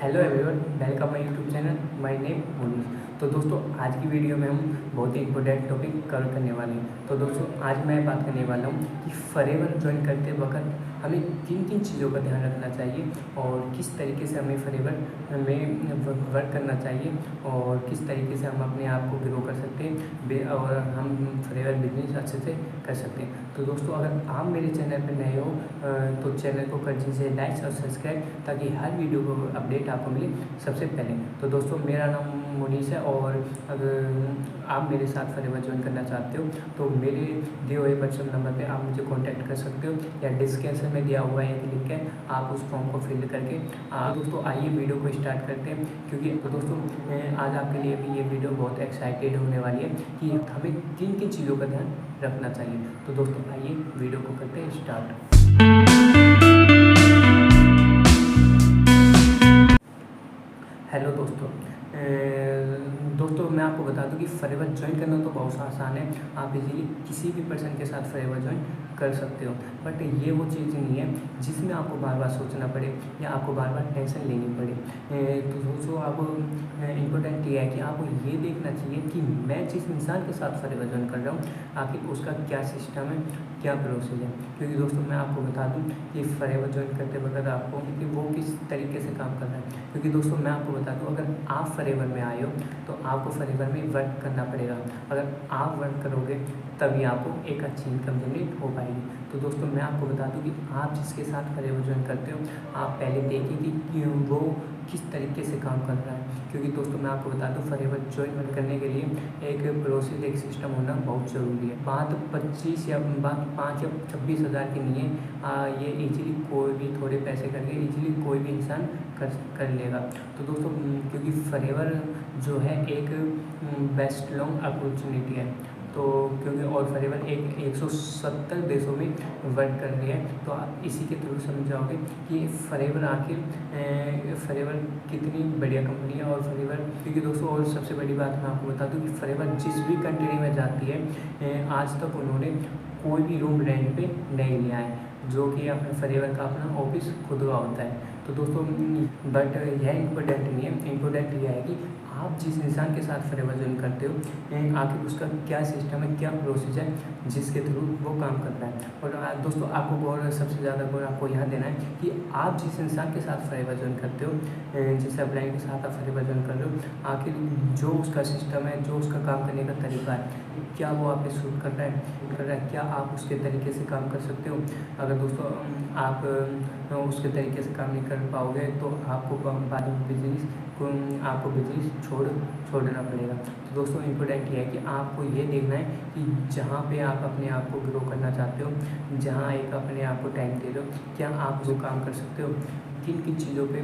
Hello everyone, welcome my YouTube channel. My name Monish. तो दोस्तों, आज की वीडियो में हम बहुत ही इंपॉर्टेंट टॉपिक कवर करने वाले हैं। तो दोस्तों, आज मैं बात करने वाला हूँ कि फॉरएवर ज्वाइन करते वक्त हमें किन किन चीज़ों का ध्यान रखना चाहिए और किस तरीके से हमें फॉरएवर में वर्क करना चाहिए और किस तरीके से हम अपने आप को ग्रो कर सकते हैं और हम फॉरएवर बिजनेस अच्छे से कर सकते हैं। तो दोस्तों, अगर आप मेरे चैनल पर नए हो तो चैनल को कर दीजिए लाइक और सब्सक्राइब, ताकि हर वीडियो को अपडेट आपको मिले सबसे पहले। तो दोस्तों, मेरा नाम मोनीश है और अगर आप मेरे साथ फॉरएवर ज्वाइन करना चाहते हो तो मेरे दिए हुए व्हाट्सएप नंबर पे आप मुझे कांटेक्ट कर सकते हो या डिस्क्रिप्शन में दिया हुआ एक लिंक है, आप उस फॉर्म को फिल करके दोस्तों आइए वीडियो को स्टार्ट करते हैं। क्योंकि तो दोस्तों, आज आपके लिए भी ये वीडियो बहुत एक्साइटेड होने वाली है कि हमें किन किन चीज़ों का ध्यान रखना चाहिए। तो दोस्तों, आइए वीडियो को करते हैं स्टार्ट। हेलो दोस्तों, मैं आपको बता दूं कि फॉरएवर ज्वाइन करना तो बहुत आसान है। आप इजीली किसी भी पर्सन के साथ फॉरएवर ज्वाइन कर सकते हो, बट ये वो चीज़ नहीं है जिसमें आपको बार बार सोचना पड़े या आपको बार बार टेंशन लेनी पड़े। तो दोस्तों, आपको इम्पोर्टेंट ये है कि आपको ये देखना चाहिए कि मैं जिस इंसान के साथ फॉरएवर ज्वाइन कर रहा हूँ आखिर उसका क्या सिस्टम है, क्या प्रोसेस है। क्योंकि दोस्तों, मैं आपको बता दूं कि फॉरएवर ज्वाइन करते वक्त आपको कि वो किस तरीके से काम कर रहा है। क्योंकि दोस्तों, मैं आपको बता दूं, अगर आप फॉरएवर में आए हो तो आपको फॉरएवर में वर्क करना पड़ेगा। अगर आप वर्क करोगे तभी आपको एक अच्छी इनकम जनरेट हो पाएगी। तो दोस्तों, मैं आपको बता दूं कि आप जिसके साथ फॉरएवर ज्वाइन करते हो आप पहले देखिए कि वो किस तरीके से काम कर रहा है। क्योंकि दोस्तों, मैं आपको बता दूं फॉरएवर ज्वाइन करने के लिए एक प्रोसेस, एक सिस्टम होना बहुत ज़रूरी है। बात 25 या बात 5 या 26 हज़ार की नहीं है। ये इजीली कोई भी थोड़े पैसे करके इजीली कोई भी इंसान कर लेगा। तो दोस्तों, क्योंकि फॉरएवर जो है एक बेस्ट लॉन्ग अपॉर्चुनिटी है, तो क्योंकि और फॉरएवर 170 देशों में वर्क कर रही है। तो आप इसी के थ्रू समझ जाओगे कि फॉरएवर आखिर फॉरएवर कितनी बढ़िया कंपनी है। और फॉरएवर, क्योंकि दोस्तों, और सबसे बड़ी बात मैं आपको बता दूं कि फॉरएवर जिस भी कंट्री में जाती है आज तक उन्होंने कोई भी रूम रेंट पे नहीं लिया है, जो कि अपने फॉरएवर का अपना ऑफिस खुद का होता है। तो दोस्तों, बट यह इम्पोर्टेंट नहीं है। इम्पोर्टेंट यह है कि आप जिस इंसान के साथ फॉरएवर ज्वाइन करते हो आखिर उसका क्या सिस्टम है, क्या प्रोसेस है जिसके थ्रू वो काम कर रहा है। और दोस्तों, आपको गौर सबसे ज़्यादा गौर आपको यहाँ देना है कि आप जिस इंसान के साथ फॉरएवर ज्वाइन करते हो, जिस अपलाइन के साथ आप फॉरएवर ज्वाइन कर रहे हो, आखिर जो उसका सिस्टम है, जो उसका काम करने का तरीका है, क्या वो आप पे सूट कर रहा है, क्या आप उसके तरीके से काम कर सकते हो। अगर दोस्तों आप उसके तरीके से काम नहीं कर पाओगे तो आपको बाद में आपको बिजनेस छोड़ना पड़ेगा। तो दोस्तों, इम्पोर्टेंट ये है कि आपको ये देखना है कि जहाँ पे आप अपने आप को ग्रो करना चाहते हो, जहाँ एक अपने आप को टाइम दे रहे हो, क्या आप वो काम कर सकते हो, किन किन चीज़ों पे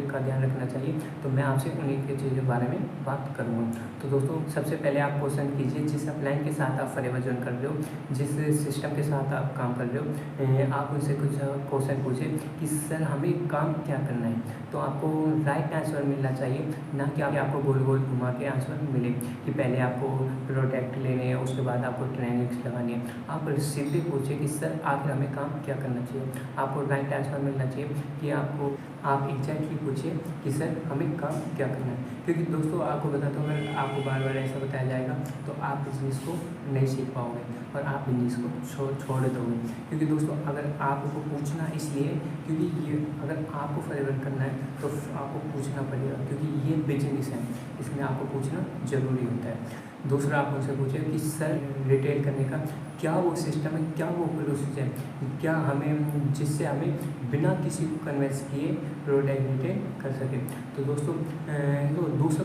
का ध्यान रखना चाहिए। तो मैं आपसे उन्हीं की चीज़ों के बारे में बात करूँगा। तो दोस्तों, सबसे पहले आप क्वेश्चन कीजिए जिस अपलाइन के साथ आप फॉरएवर ज्वाइन कर रहे हो, जिस सिस्टम के साथ आप काम कर रहे हो, आप उनसे कुछ क्वेश्चन पूछिए कि सर हमें काम क्या करना है। तो आपको राइट आंसर मिलना चाहिए, ना कि आपको गोल गोल घुमा के आंसर मिले कि पहले आपको प्रोडक्ट लेने हैं उसके बाद आपको ट्रेनिंग्स लगानी है। आप सीधे पूछिए कि सर आखिर हमें काम क्या करना चाहिए। आपको राइट आंसर मिलना चाहिए कि आप एग्जैक्टली पूछिए कि सर हमें काम क्या करना है। क्योंकि दोस्तों, आपको बताता हूँ, अगर आपको बार बार ऐसा बताया जाएगा तो आप बिजनेस को नहीं सीख पाओगे और आप बिजनेस को छोड़ दोगे। क्योंकि दोस्तों, अगर आपको पूछना इसलिए क्योंकि ये अगर आपको फॉरएवर करना है तो आपको पूछना पड़ेगा, क्योंकि ये बिजनेस है, इसमें आपको पूछना ज़रूरी होता है। दूसरा, आप उनसे पूछिए कि सर रिटेल करने का क्या वो सिस्टम है, क्या वो प्रोसेस है, क्या हमें जिससे हमें बिना किसी को कन्वेंस किए प्रोडक्ट रिटेल कर सके। तो दोस्तों, तो दूसरा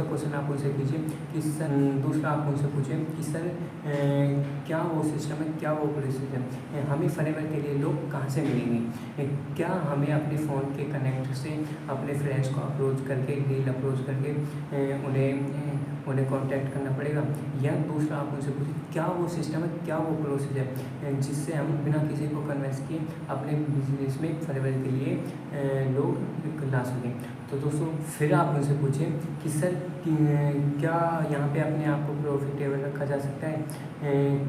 क्वेश्चन आप उनसे कीजिए कि सर, दूसरा आप उनसे पूछिए कि सर क्या वो सिस्टम है, क्या वो प्रोसेस है, हमें फॉरएवर के लिए लोग कहाँ से मिलेंगे, क्या हमें अपने फ़ोन के कनेक्ट से अपने फ्रेंड्स को अप्रोच करके, रील अप्रोच करके उन्हें कांटेक्ट करना पड़ेगा। या दूसरा आप उनसे पूछिए क्या वो सिस्टम है, क्या वो प्रोसेस है जिससे हम बिना किसी को कन्विंस किए अपने बिजनेस में फॉरएवर के लिए लोग ला सकें। तो दोस्तों फिर आप उनसे पूछें कि सर क्या यहाँ पे अपने आप को प्रॉफिटेबल रखा जा सकता है,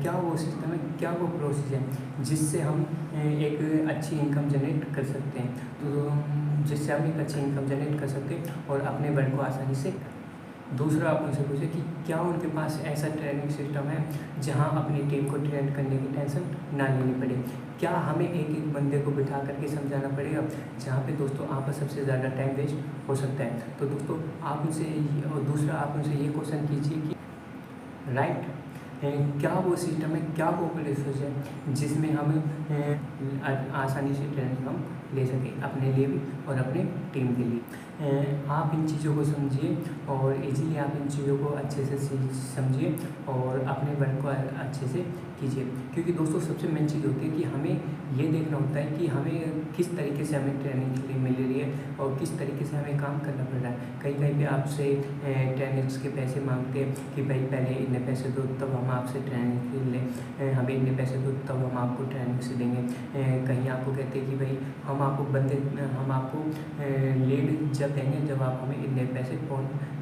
क्या वो सिस्टम है, क्या वो प्रोसेस है जिससे हम एक अच्छी इनकम जनरेट कर सकते हैं, तो जिससे हम एक अच्छी इनकम जनरेट कर सकते हैं और अपने वर्क को आसानी से। दूसरा आप उनसे पूछे कि क्या उनके पास ऐसा ट्रेनिंग सिस्टम है जहां अपनी टीम को ट्रेन करने की टेंशन ना लेनी पड़े। क्या हमें एक एक बंदे को बिठा करके समझाना पड़ेगा, जहाँ पे दोस्तों आपका सबसे ज़्यादा टाइम वेस्ट हो सकता है। तो दोस्तों आप उनसे, और दूसरा आप उनसे ये क्वेश्चन कीजिए कि राइट क्या वो सिस्टम है, क्या वो प्रोसेस है जिसमें हम आसानी से ट्रेनिंग हम ले सकें अपने लिए भी और अपने टीम के लिए। आप इन चीज़ों को समझिए और इजीली आप इन चीज़ों को अच्छे से समझिए और अपने वर्क को अच्छे से कीजिए। क्योंकि दोस्तों सबसे मेन चीज़ होती है कि हमें ये देखना होता है कि हमें किस तरीके से हमें ट्रेनिंग के लिए मिल रही है और किस तरीके से हमें काम करना पड़ रहा है। कहीं कहीं पे आपसे ट्रेनिंग्स के पैसे मांगते हैं कि भाई पहले इतने पैसे दो तब हम आपसे ट्रेनिंग के लिए, हमें इतने पैसे दो तब हम आपको ट्रेनिंग से देंगे। कहीं आपको कहते हैं कि भाई हम आपको लीड जब देंगे जब आप हमें इतने पैसे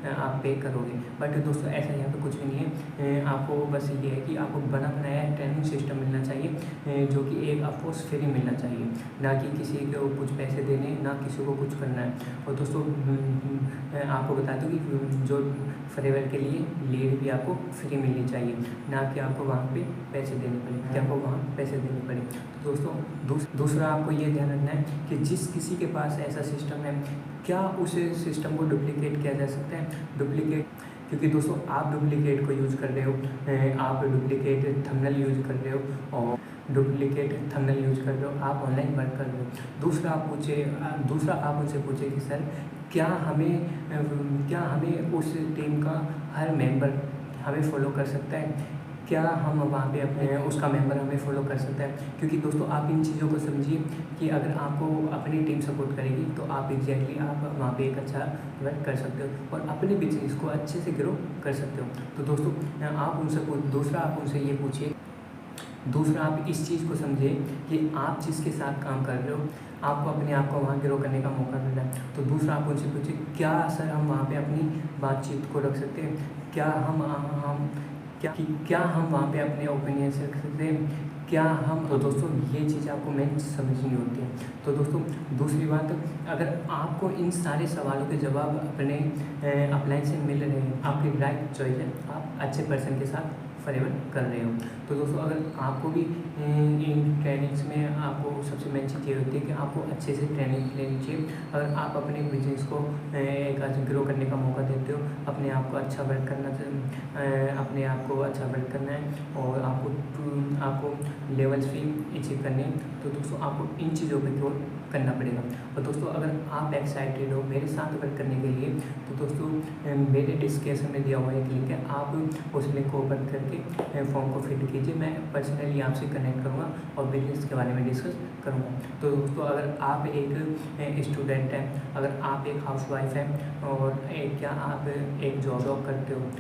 आप पे करोगे। बट दोस्तों ऐसा यहाँ पे कुछ भी नहीं है। आपको बस ये है कि आपको बना बनाया ट्रेनिंग सिस्टम मिलना चाहिए जो कि एक ऑफकोर्स फ्री मिलना चाहिए, ना कि किसी को कुछ पैसे देने, ना किसी को कुछ करना है। और दोस्तों आपको बता दूँ कि जो फॉरएवर के लिए लीड भी आपको फ्री मिलनी चाहिए, ना कि आपको वहाँ पे पैसे देने पड़े, कि आपको वहाँ पैसे देने पड़े। तो दोस्तों दूसरा आपको ये ध्यान रखना है कि जिस किसी के पास ऐसा सिस्टम है क्या उस सिस्टम को डुप्लीकेट किया जा सकता है। डुप्लीकेट क्योंकि दोस्तों आप डुप्लीकेट को यूज़ कर रहे हो, आप डुप्लीकेट थंबनेल यूज़ कर रहे हो और डुप्लीकेट थंबनेल यूज़ कर रहे हो, आप ऑनलाइन वर्क कर रहे हो। दूसरा आप उनसे पूछे कि सर क्या हमें उस टीम का हर मेंबर हमें फॉलो कर सकता है, क्या हम वहाँ पे अपने उसका मेंबर हमें फॉलो कर सकता है। क्योंकि दोस्तों आप इन चीज़ों को समझिए कि अगर आपको अपनी टीम सपोर्ट करेगी तो आप एग्जैक्टली आप वहाँ पे एक अच्छा वर्क कर सकते हो और अपने बिजनेस को अच्छे से ग्रो कर सकते हो। तो दोस्तों दूसरा आप उनसे ये पूछिए, दूसरा आप इस चीज़ को समझिए कि आप जिसके साथ काम कर रहे हो आपको अपने आप को वहाँ ग्रो करने का मौका मिल रहा है। तो दूसरा आप उनसे पूछिए क्या सर हम वहाँ पे अपनी बातचीत को रख सकते हैं, क्या हम वहाँ पे अपने ओपिनियन रख सकते हैं, क्या हम। तो दोस्तों ये चीज़ आपको मेन समझनी होती है। तो दोस्तों दूसरी बात, अगर आपको इन सारे सवालों के जवाब अपने अपलाइन से मिल रहे हैं, आपकी राइट चॉइस है, आप अच्छे पर्सन के साथ फॉरएवर कर रहे हो। तो दोस्तों अगर आपको भी इन ट्रेनिंग्स में आपको सबसे मेन चीज़ ये होती है कि आपको अच्छे से ट्रेनिंग लेनी चाहिए। अगर आप अपने बिजनेस को एक ग्रो करने का मौका देते हो, अपने आप को अच्छा वर्क करना अपने आप को अच्छा वर्क करना है और आपको लेवल्स भी अचीव करने हैं, तो दोस्तों आपको इन चीज़ों पर ग्रो करना पड़ेगा। और दोस्तों अगर आप एक्साइटेड हो मेरे साथ वर्क करने के लिए, तो दोस्तों मेरे डिस्क्रिप्शन में दिया हुआ एक लिंक है, आप उस लिंक को ओपन करके फॉर्म को फिल कीजिए। मैं पर्सनली आपसे कनेक्ट करूँगा और बिजनेस के बारे में डिस्कस करूँगा। तो दोस्तों अगर आप एक स्टूडेंट हैं, अगर आप एक हाउसवाइफ हैं और क्या आप एक जॉब करते हो,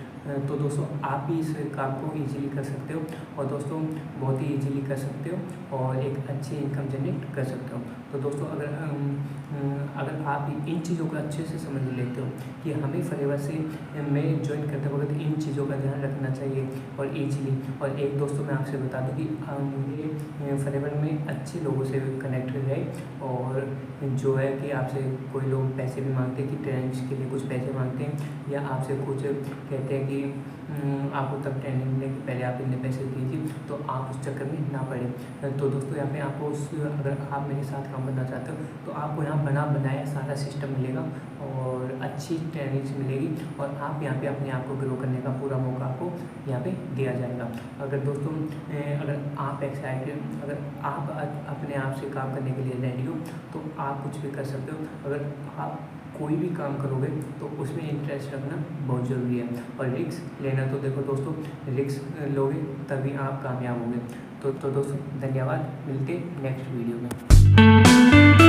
तो दोस्तों आप भी इस काम को ईजिली कर सकते हो और दोस्तों बहुत ही ईजिली कर सकते हो और एक अच्छी इनकम जनरेट कर सकते हो। तो दोस्तों अगर आप इन चीज़ों को अच्छे से समझ लेते हो कि हमें फॉरएवर से में ज्वाइन करते वक्त इन चीज़ों का ध्यान रखना चाहिए और ईजिली। और एक दोस्तों मैं आपसे बता दूं कि मुझे फॉरएवर में अच्छे लोगों से कनेक्ट रहे और जो है कि आपसे कोई लोग पैसे भी मांगते हैं कि ट्रेनिंग्स के लिए कुछ पैसे मांगते हैं या आपसे कुछ कहते हैं कि आपको तब ट्रेनिंग मिलेगी, पहले आप इतने पैसे दीजिए, तो आप उस चक्कर में ना पड़े। तो दोस्तों यहाँ पे आपको अगर आप मेरे साथ काम करना चाहते हो तो आपको यहाँ बना बनाया सारा सिस्टम मिलेगा और अच्छी ट्रेनिंग्स मिलेगी और आप यहाँ पे अपने आप को ग्रो करने का पूरा मौका आपको यहाँ पे दिया जाएगा। अगर दोस्तों अगर आप एक्साइटेड, अगर आप अपने आप से काम करने के लिए रेडी हो तो आप कुछ भी कर सकते हो। अगर आप कोई भी काम करोगे तो उसमें इंटरेस्ट रखना बहुत ज़रूरी है और रिस्क लेना। तो देखो दोस्तों रिस्क लोगे तभी आप कामयाब होंगे। तो दोस्तों धन्यवाद, मिलते नेक्स्ट वीडियो में।